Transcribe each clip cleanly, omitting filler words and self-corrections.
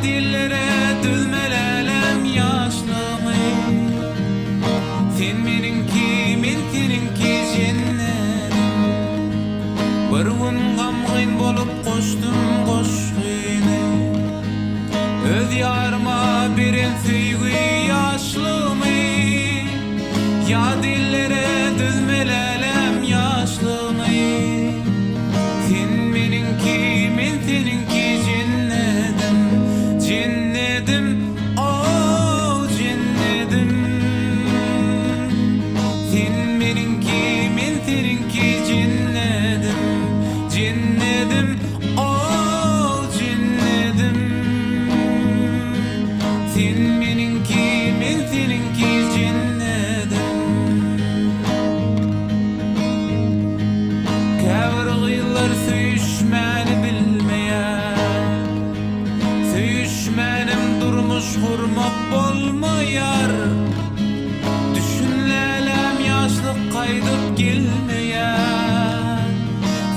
dillere düzmelelem yaşlığımı. Sen meninki, men seninki cennetim. Bir gün gamgyn bolup koştum koşgyny. Öz yarıma biren süýgi yaşlığımı. Ya dillere düzmelelem yaşlığımı. Sen meninki, men seninki cennetim. Cennetim, oh cennetim. Sen meninki, men seninki cennetim. Cennetim, oh cennetim. Sen meninki, men seninki cennetim. Käbir gyllar süýüşmäni bilmeýär. Süýüşmänim durmuş gurmak bolmaýar. Düşünlelem ýaşlyk gaýdyp gelmeýär.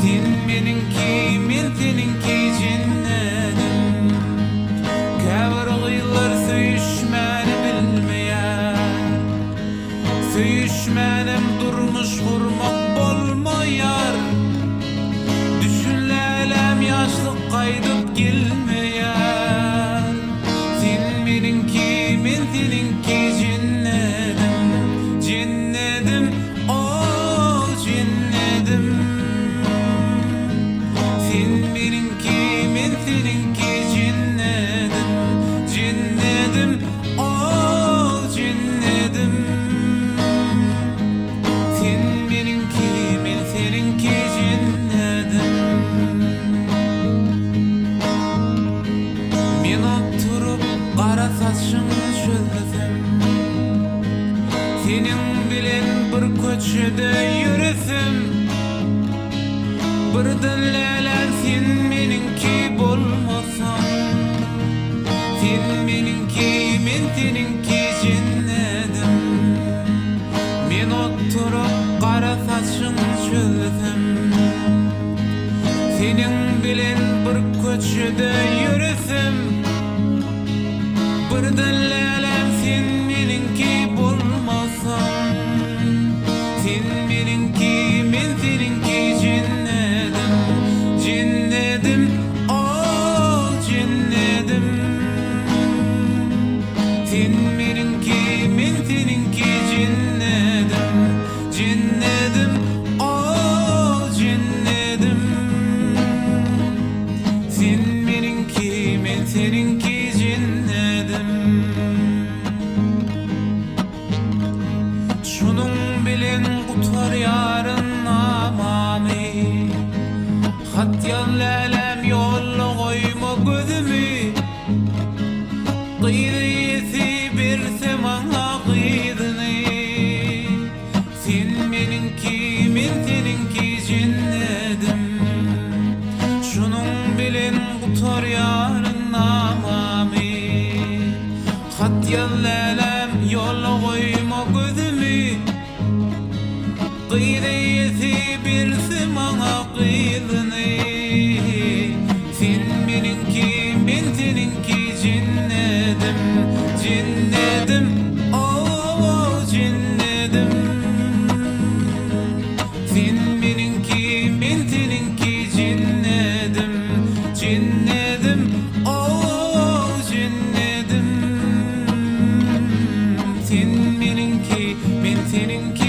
Sen meninki, men seninki cennetim. Käbir gyllar süýüşmäni bilmeýär. Süýüşmänim durmuş gurmak bolmaýar. Düşünlelem ýaşlyk gaýdyp gelmeýär. Sen meninki, men seninki cennetim. Cennetim, oh cennetim. Sen meninki, men seninki cennetim. Cennetim, oh cennetim. Sen meninki, men seninki cennetim. Men oturup qara saçyňy çözsem. Senin bilen bir köçede ýüresem. Birden lelen sen meninki bolmasan. Sen meninki, men seninki cennetim. Men oturup qara saçyňy çözsem. Senin bilen bir köçede ýüresem. Birden lelen sen meninki bolmasan. Sen meninki, men seninki cennetim. Cennetim, oh cennetim. Sen meninki, men seninki cennetim. Cennetim, oh cennetim. Sen meninki, men seninki cennetim. Şunun bilen gutar yarın namamy. Hat ýazlälem ýolla goýma gözümi. Gyýdysi bersem aňa gyýdyny. Sen meninki, men seninki cennetim. Şunun bilen gutar yarın namamy. Hat ýazlälem ýolla goýma gözümi. Gyýdysi bersem aňa gyýdyny. Sen meninki, men seninki cennetim. Cennetim, oh cennetim. Sen meninki, men seninki cennetim. Cennetim, oh cennetim. Sen meninki, men seninki